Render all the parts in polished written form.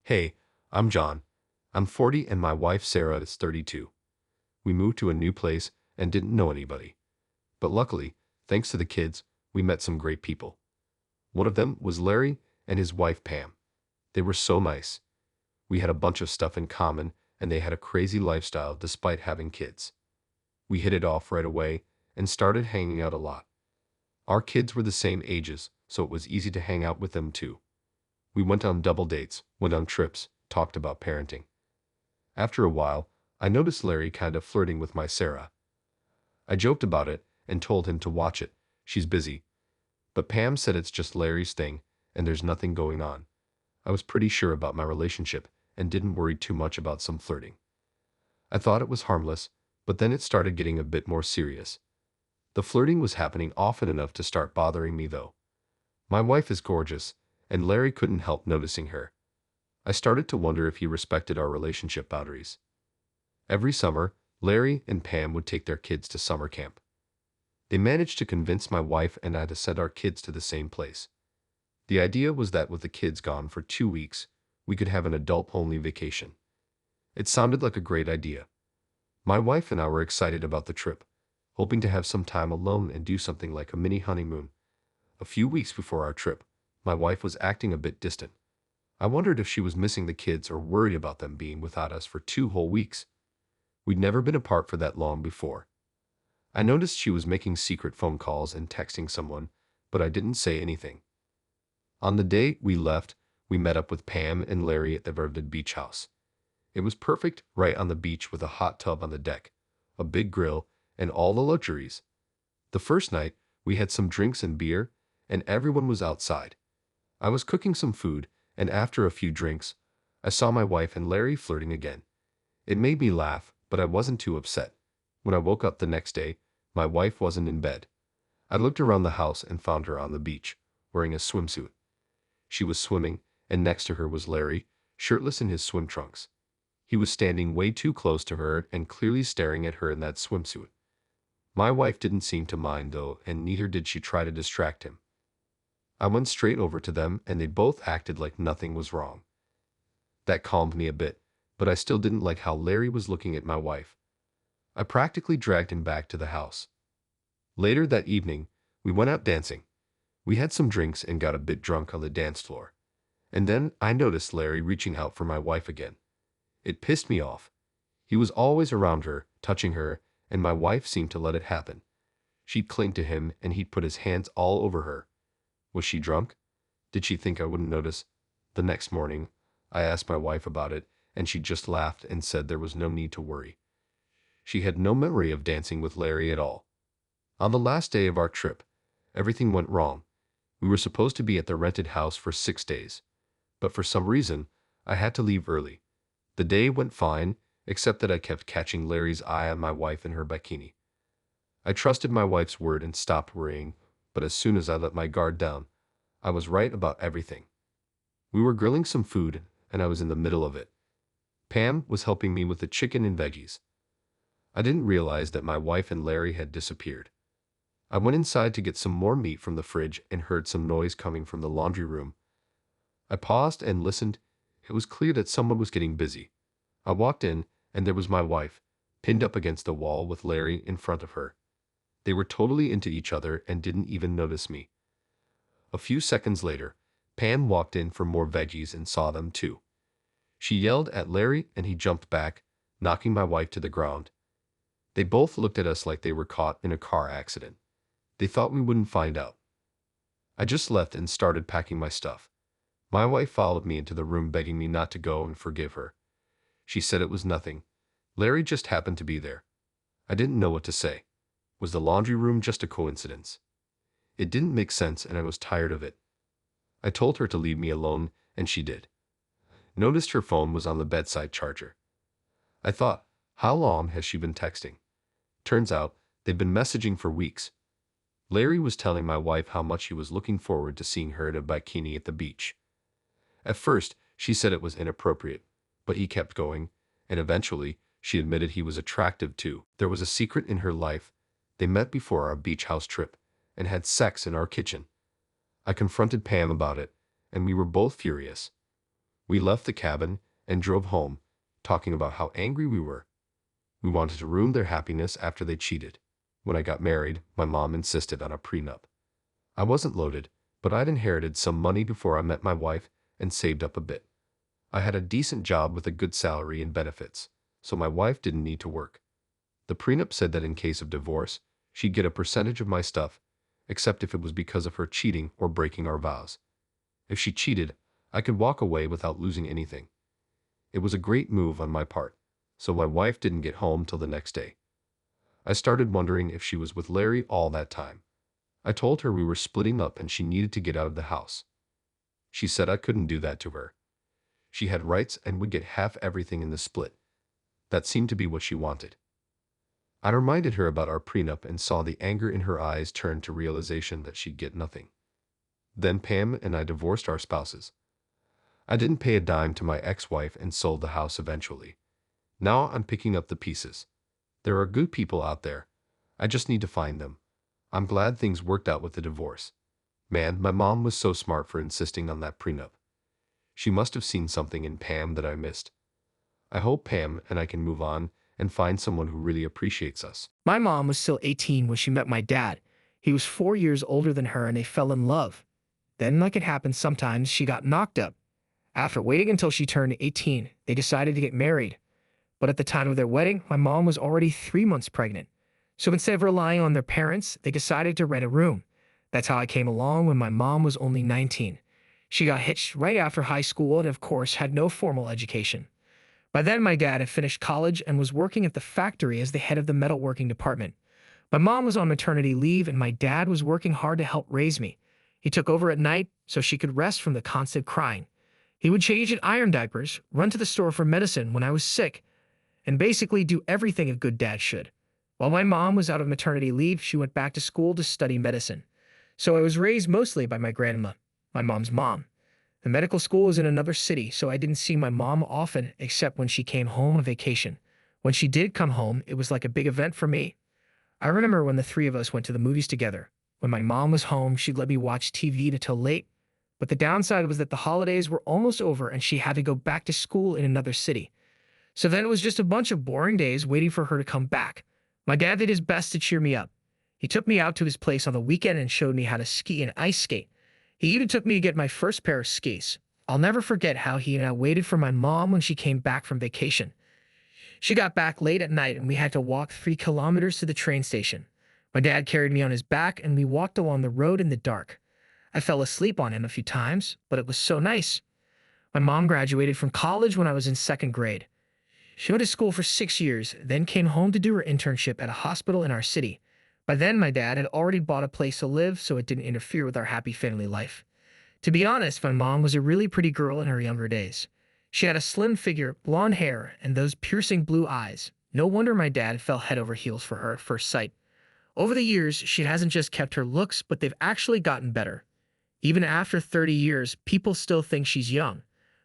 Hey, I'm John. I'm 40 and my wife Sarah is 32. We moved to a new place and didn't know anybody. But luckily, thanks to the kids, we met some great people. One of them was Larry and his wife Pam. They were so nice. We had a bunch of stuff in common and they had a crazy lifestyle despite having kids. We hit it off right away and started hanging out a lot. Our kids were the same ages, so it was easy to hang out with them too. We went on double dates, went on trips, talked about parenting. After a while, I noticed Larry kind of flirting with my Sarah. I joked about it and told him to watch it. She's busy. But Pam said it's just Larry's thing and there's nothing going on. I was pretty sure about my relationship and didn't worry too much about some flirting. I thought it was harmless, but then it started getting a bit more serious. The flirting was happening often enough to start bothering me though. My wife is gorgeous, and Larry couldn't help noticing her. I started to wonder if he respected our relationship boundaries. Every summer, Larry and Pam would take their kids to summer camp. They managed to convince my wife and I to send our kids to the same place. The idea was that with the kids gone for 2 weeks, we could have an adult-only vacation. It sounded like a great idea. My wife and I were excited about the trip, hoping to have some time alone and do something like a mini honeymoon. A few weeks before our trip, my wife was acting a bit distant. I wondered if she was missing the kids or worried about them being without us for 2 whole weeks. We'd never been apart for that long before. I noticed she was making secret phone calls and texting someone, but I didn't say anything. On the day we left, we met up with Pam and Larry at the Verved beach house. It was perfect, right on the beach with a hot tub on the deck, a big grill, and all the luxuries. The first night, we had some drinks and beer, and everyone was outside. I was cooking some food, and after a few drinks, I saw my wife and Larry flirting again. It made me laugh, but I wasn't too upset. When I woke up the next day, my wife wasn't in bed. I looked around the house and found her on the beach, wearing a swimsuit. She was swimming, and next to her was Larry, shirtless in his swim trunks. He was standing way too close to her and clearly staring at her in that swimsuit. My wife didn't seem to mind though, and neither did she try to distract him. I went straight over to them and they both acted like nothing was wrong. That calmed me a bit, but I still didn't like how Larry was looking at my wife. I practically dragged him back to the house. Later that evening, we went out dancing. We had some drinks and got a bit drunk on the dance floor. And then I noticed Larry reaching out for my wife again. It pissed me off. He was always around her, touching her, and my wife seemed to let it happen. She'd cling to him and he'd put his hands all over her. Was she drunk? Did she think I wouldn't notice? The next morning, I asked my wife about it, and she just laughed and said there was no need to worry. She had no memory of dancing with Larry at all. On the last day of our trip, everything went wrong. We were supposed to be at the rented house for 6 days, but for some reason, I had to leave early. The day went fine, except that I kept catching Larry's eye on my wife in her bikini. I trusted my wife's word and stopped worrying, but as soon as I let my guard down, I was right about everything. We were grilling some food, and I was in the middle of it. Pam was helping me with the chicken and veggies. I didn't realize that my wife and Larry had disappeared. I went inside to get some more meat from the fridge and heard some noise coming from the laundry room. I paused and listened. It was clear that someone was getting busy. I walked in, and there was my wife, pinned up against the wall with Larry in front of her. They were totally into each other and didn't even notice me. A few seconds later, Pam walked in for more veggies and saw them too. She yelled at Larry and he jumped back, knocking my wife to the ground. They both looked at us like they were caught in a car accident. They thought we wouldn't find out. I just left and started packing my stuff. My wife followed me into the room begging me not to go and forgive her. She said it was nothing. Larry just happened to be there. I didn't know what to say. Was the laundry room just a coincidence? It didn't make sense and I was tired of it. I told her to leave me alone, and she did. Noticed her phone was on the bedside charger. I thought, how long has she been texting? Turns out, they've been messaging for weeks. Larry was telling my wife how much he was looking forward to seeing her in a bikini at the beach. At first, she said it was inappropriate, but he kept going, and eventually, she admitted he was attractive too. There was a secret in her life. They met before our beach house trip and had sex in our kitchen. I confronted Pam about it, and we were both furious. We left the cabin and drove home, talking about how angry we were. We wanted to ruin their happiness after they cheated. When I got married, my mom insisted on a prenup. I wasn't loaded, but I'd inherited some money before I met my wife and saved up a bit. I had a decent job with a good salary and benefits, so my wife didn't need to work. The prenup said that in case of divorce, she'd get a percentage of my stuff, except if it was because of her cheating or breaking our vows. If she cheated, I could walk away without losing anything. It was a great move on my part, so my wife didn't get home till the next day. I started wondering if she was with Larry all that time. I told her we were splitting up and she needed to get out of the house. She said I couldn't do that to her. She had rights and would get half everything in the split. That seemed to be what she wanted. I reminded her about our prenup and saw the anger in her eyes turn to realization that she'd get nothing. Then Pam and I divorced our spouses. I didn't pay a dime to my ex-wife and sold the house eventually. Now I'm picking up the pieces. There are good people out there. I just need to find them. I'm glad things worked out with the divorce. Man, my mom was so smart for insisting on that prenup. She must have seen something in Pam that I missed. I hope Pam and I can move on and find someone who really appreciates us. My mom was still 18 when she met my dad. He was 4 years older than her and they fell in love. Then, like it happens sometimes, she got knocked up. After waiting until she turned 18, they decided to get married. But at the time of their wedding, my mom was already 3 months pregnant. So instead of relying on their parents, they decided to rent a room. That's how I came along when my mom was only 19. She got hitched right after high school and, of course, had no formal education. By then, my dad had finished college and was working at the factory as the head of the metalworking department. My mom was on maternity leave and my dad was working hard to help raise me. He took over at night so she could rest from the constant crying. He would change and iron diapers, run to the store for medicine when I was sick, and basically do everything a good dad should. While my mom was out of maternity leave, she went back to school to study medicine. So I was raised mostly by my grandma, my mom's mom. The medical school was in another city, so I didn't see my mom often except when she came home on vacation. When she did come home, it was like a big event for me. I remember when the three of us went to the movies together. When my mom was home, she'd let me watch TV until late. But the downside was that the holidays were almost over and she had to go back to school in another city. So then it was just a bunch of boring days waiting for her to come back. My dad did his best to cheer me up. He took me out to his place on the weekend and showed me how to ski and ice skate. He even took me to get my first pair of skis. I'll never forget how he and I waited for my mom when she came back from vacation. She got back late at night and we had to walk 3 kilometers to the train station. My dad carried me on his back and we walked along the road in the dark. I fell asleep on him a few times, but it was so nice. My mom graduated from college when I was in 2nd grade. She went to school for 6 years, then came home to do her internship at a hospital in our city. By then, my dad had already bought a place to live, so it didn't interfere with our happy family life. To be honest, my mom was a really pretty girl in her younger days. She had a slim figure, blonde hair, and those piercing blue eyes. No wonder my dad fell head over heels for her at first sight. Over the years, she hasn't just kept her looks, but they've actually gotten better. Even after 30 years, people still think she's young.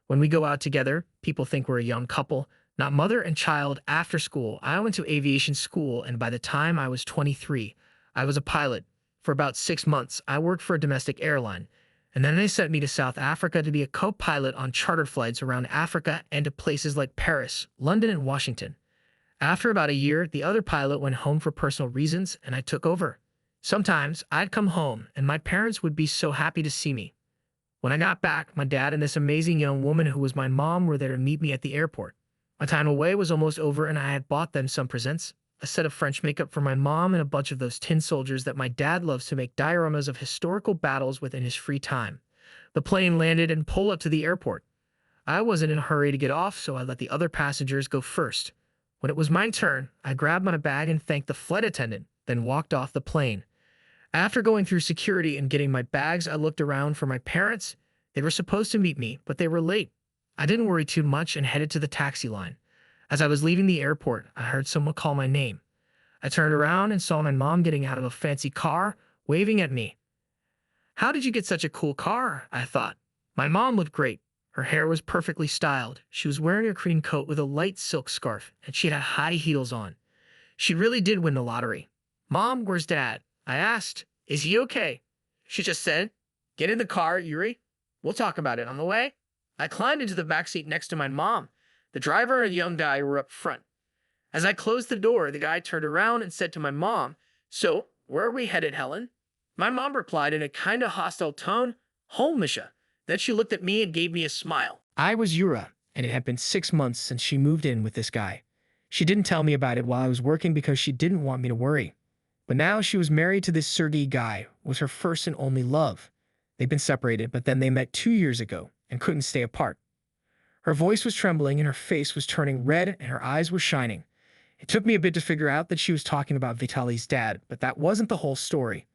When we go out together, people think we're a young couple, not mother and child. After school, I went to aviation school, and by the time I was 23, I was a pilot. For about 6 months, I worked for a domestic airline, and then they sent me to South Africa to be a co-pilot on chartered flights around Africa and to places like Paris, London, and Washington. After about a year, the other pilot went home for personal reasons, and I took over. Sometimes, I'd come home, and my parents would be so happy to see me. When I got back, my dad and this amazing young woman who was my mom were there to meet me at the airport. My time away was almost over and I had bought them some presents, a set of French makeup for my mom and a bunch of those tin soldiers that my dad loves to make dioramas of historical battles with in his free time. The plane landed and pulled up to the airport. I wasn't in a hurry to get off, so I let the other passengers go first. When it was my turn, I grabbed my bag and thanked the flight attendant, then walked off the plane. After going through security and getting my bags, I looked around for my parents. They were supposed to meet me, but they were late. I didn't worry too much and headed to the taxi line. As I was leaving the airport, I heard someone call my name. I turned around and saw my mom getting out of a fancy car, waving at me. How did you get such a cool car? I thought. My mom looked great. Her hair was perfectly styled. She was wearing a cream coat with a light silk scarf, and she had high heels on. She really did win the lottery. Mom, where's Dad? I asked. Is he okay? She just said, get in the car, Yuri. We'll talk about it on the way. I climbed into the back seat next to my mom. The driver and a young guy were up front. As I closed the door, the guy turned around and said to my mom, "So, where are we headed, Helen?" My mom replied in a kind of hostile tone, "Home, Misha." Then she looked at me and gave me a smile. I was Yura, and it had been 6 months since she moved in with this guy. She didn't tell me about it while I was working because she didn't want me to worry. But now she was married to this Sergei guy, was her first and only love. They'd been separated, but then they met 2 years ago and couldn't stay apart. Her voice was trembling and her face was turning red and her eyes were shining. It took me a bit to figure out that she was talking about Vitaly's dad, but that wasn't the whole story.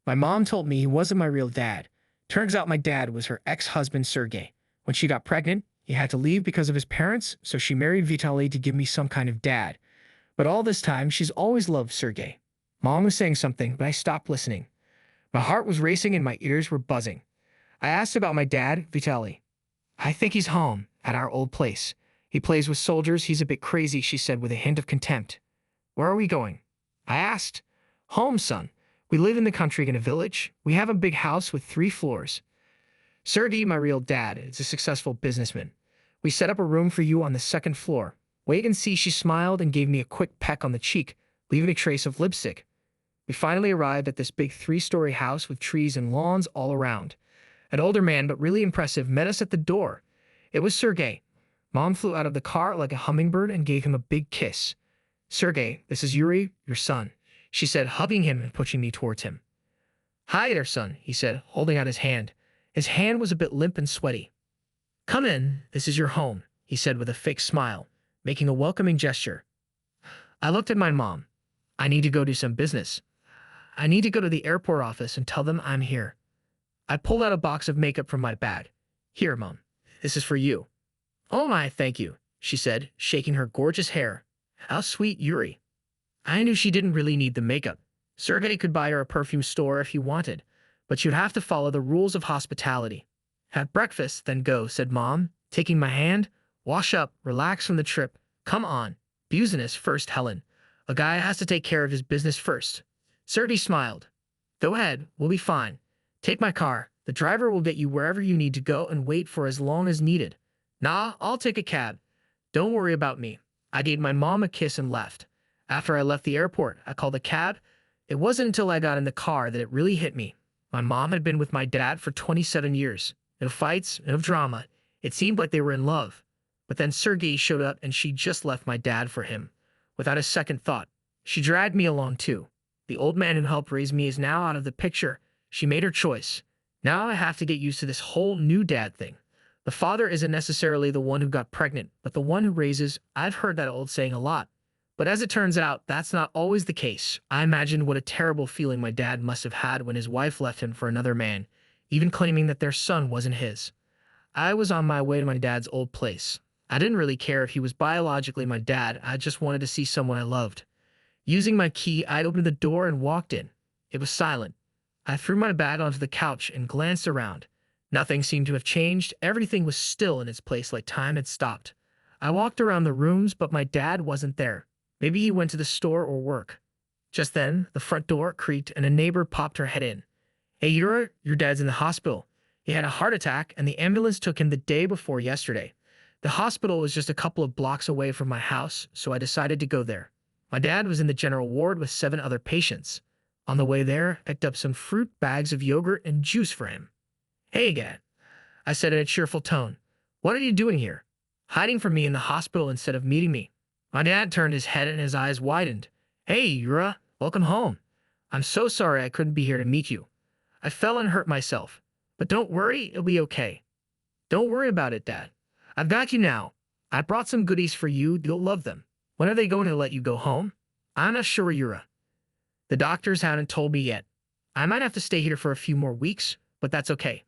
My mom told me he wasn't my real dad. Turns out my dad was her ex-husband Sergei. When she got pregnant, he had to leave because of his parents, so she married Vitaly to give me some kind of dad. But all this time, she's always loved Sergei. Mom was saying something, but I stopped listening. My heart was racing and my ears were buzzing. I asked about my dad, Vitaly. "I think he's home, at our old place. He plays with soldiers. He's a bit crazy," she said with a hint of contempt. "Where are we going?" I asked. "Home, son. We live in the country in a village. We have a big house with 3 floors. Sergei, my real dad, is a successful businessman. We set up a room for you on the 2nd floor. Wait and see." She smiled and gave me a quick peck on the cheek, leaving a trace of lipstick. We finally arrived at this big 3-story house with trees and lawns all around. An older man, but really impressive, met us at the door. It was Sergei. Mom flew out of the car like a hummingbird and gave him a big kiss. "Sergei, this is Yuri, your son," she said, hugging him and pushing me towards him. "Hi there, son," he said, holding out his hand. His hand was a bit limp and sweaty. "Come in, this is your home," he said with a fake smile, making a welcoming gesture. I looked at my mom. "I need to go do some business. I need to go to the airport office and tell them I'm here." I pulled out a box of makeup from my bag. "Here, Mom. This is for you." "Oh my, thank you," she said, shaking her gorgeous hair. How sweet, Yuri. I knew she didn't really need the makeup. Sergei could buy her a perfume store if he wanted, but she'd have to follow the rules of hospitality. "Have breakfast, then go," said Mom, taking my hand. "Wash up, relax from the trip. Come on. Business first, Helen. A guy has to take care of his business first." Sergei smiled. "Go ahead, we'll be fine. Take my car. The driver will get you wherever you need to go and wait for as long as needed." "Nah, I'll take a cab. Don't worry about me." I gave my mom a kiss and left. After I left the airport, I called a cab. It wasn't until I got in the car that it really hit me. My mom had been with my dad for 27 years. No fights, no drama. It seemed like they were in love. But then Sergei showed up and she just left my dad for him. Without a second thought, she dragged me along too. The old man who helped raise me is now out of the picture. She made her choice. Now I have to get used to this whole new dad thing. The father isn't necessarily the one who got pregnant, but the one who raises. I've heard that old saying a lot. But as it turns out, that's not always the case. I imagined what a terrible feeling my dad must have had when his wife left him for another man, even claiming that their son wasn't his. I was on my way to my dad's old place. I didn't really care if he was biologically my dad. I just wanted to see someone I loved. Using my key, I opened the door and walked in. It was silent. I threw my bag onto the couch and glanced around. Nothing seemed to have changed. Everything was still in its place like time had stopped. I walked around the rooms, but my dad wasn't there. Maybe he went to the store or work. Just then, the front door creaked and a neighbor popped her head in. "Hey, your dad's in the hospital. He had a heart attack and the ambulance took him the day before yesterday. The hospital was just a couple of blocks away from my house, so I decided to go there. My dad was in the general ward with 7 other patients. On the way there, I picked up some fruit, bags of yogurt, and juice for him." "Hey, Dad," I said in a cheerful tone. "What are you doing here? Hiding from me in the hospital instead of meeting me?" My dad turned his head and his eyes widened. "Hey, Yura, welcome home. I'm so sorry I couldn't be here to meet you. I fell and hurt myself. But don't worry, it'll be okay." "Don't worry about it, Dad. I've got you now. I brought some goodies for you. You'll love them. When are they going to let you go home?" "I'm not sure, Yura. The doctors haven't told me yet. I might have to stay here for a few more weeks, but that's okay.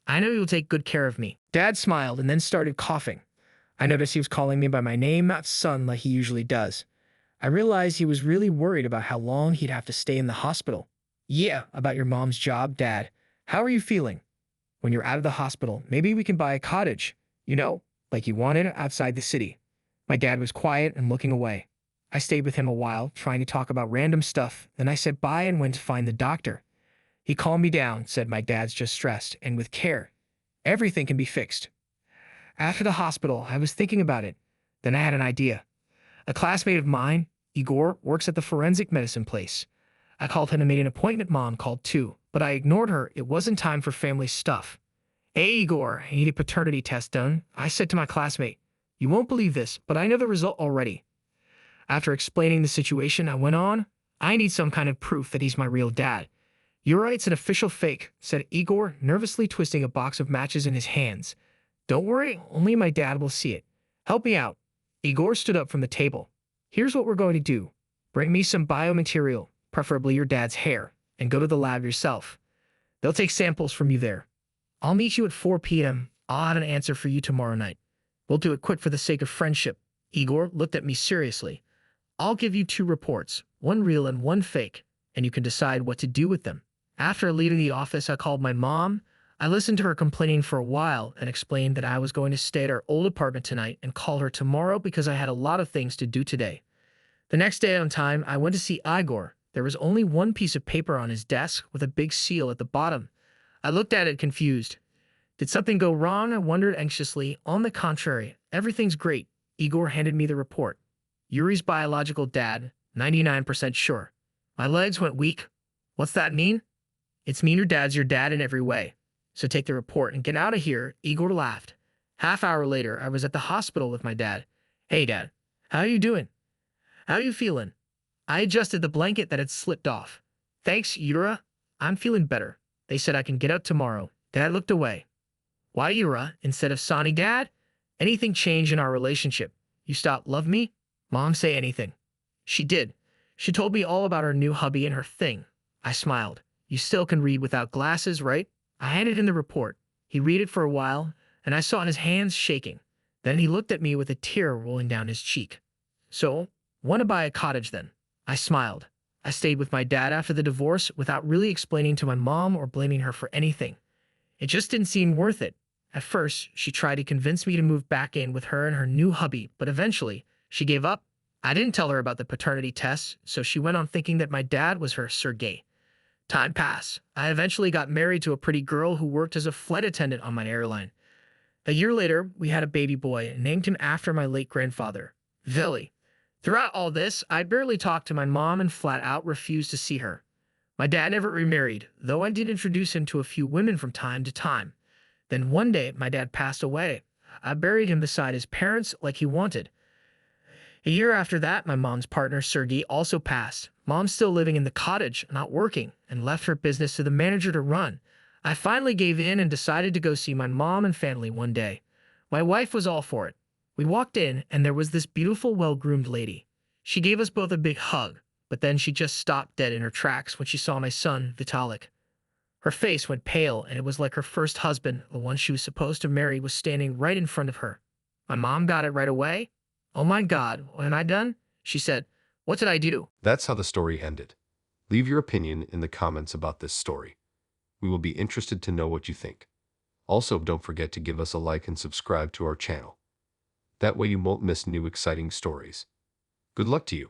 I know you'll take good care of me." Dad smiled and then started coughing. I noticed he was calling me by my name, not son, like he usually does. I realized he was really worried about how long he'd have to stay in the hospital. "Yeah, about your mom's job, Dad. How are you feeling? When you're out of the hospital, maybe we can buy a cottage, like you wanted, outside the city." My dad was quiet and looking away. I stayed with him a while, trying to talk about random stuff. Then I said bye and went to find the doctor. He calmed me down, said my dad's just stressed, and with care, everything can be fixed. After the hospital, I was thinking about it. Then I had an idea. A classmate of mine, Igor, works at the forensic medicine place. I called him and made an appointment. Mom called too, but I ignored her. It wasn't time for family stuff. Hey, Igor, I need a paternity test done. I said to my classmate, you won't believe this, but I know the result already. After explaining the situation, I went on, I need some kind of proof that he's my real dad. You're right, it's an official fake, said Igor, nervously twisting a box of matches in his hands. Don't worry, only my dad will see it. Help me out. Igor stood up from the table. Here's what we're going to do. Bring me some biomaterial, preferably your dad's hair, and go to the lab yourself. They'll take samples from you there. I'll meet you at 4 p.m. I'll have an answer for you tomorrow night. We'll do it quick for the sake of friendship. Igor looked at me seriously. I'll give you 2 reports, one real and one fake, and you can decide what to do with them. After leaving the office, I called my mom. I listened to her complaining for a while and explained that I was going to stay at our old apartment tonight and call her tomorrow because I had a lot of things to do today. The next day on time, I went to see Igor. There was only one piece of paper on his desk with a big seal at the bottom. I looked at it confused. Did something go wrong? I wondered anxiously. On the contrary, everything's great. Igor handed me the report. Yuri's biological dad, 99% sure. My legs went weak. What's that mean? It's mean your dad's your dad in every way. So take the report and get out of here. Igor laughed. Half-hour later, I was at the hospital with my dad. Hey, Dad. How you doing? How you feeling? I adjusted the blanket that had slipped off. Thanks, Yura. I'm feeling better. They said I can get out tomorrow. Dad looked away. Why Yura instead of Sonny, Dad? Anything changed in our relationship? You stopped love me? Mom say anything. She did. She told me all about her new hubby and her thing. I smiled. You still can read without glasses, right? I handed him the report. He read it for a while, and I saw his hands shaking. Then he looked at me with a tear rolling down his cheek. So, want to buy a cottage then? I smiled. I stayed with my dad after the divorce without really explaining to my mom or blaming her for anything. It just didn't seem worth it. At first, she tried to convince me to move back in with her and her new hubby, but eventually, she gave up. I didn't tell her about the paternity test, so she went on thinking that my dad was her Sergei. Time passed. I eventually got married to a pretty girl who worked as a flight attendant on my airline. A year later, we had a baby boy and named him after my late grandfather, Vili. Throughout all this, I barely talked to my mom and flat out refused to see her. My dad never remarried, though I did introduce him to a few women from time to time. Then one day, my dad passed away. I buried him beside his parents like he wanted. A year after that, my mom's partner, Sergei, also passed. Mom's still living in the cottage, not working, and left her business to the manager to run. I finally gave in and decided to go see my mom and family one day. My wife was all for it. We walked in, and there was this beautiful, well-groomed lady. She gave us both a big hug, but then she just stopped dead in her tracks when she saw my son, Vitalik. Her face went pale, and it was like her first husband, the one she was supposed to marry, was standing right in front of her. My mom got it right away. Oh my God, what am I done? She said, what did I do? That's how the story ended. Leave your opinion in the comments about this story. We will be interested to know what you think. Also, don't forget to give us a like and subscribe to our channel. That way you won't miss new exciting stories. Good luck to you.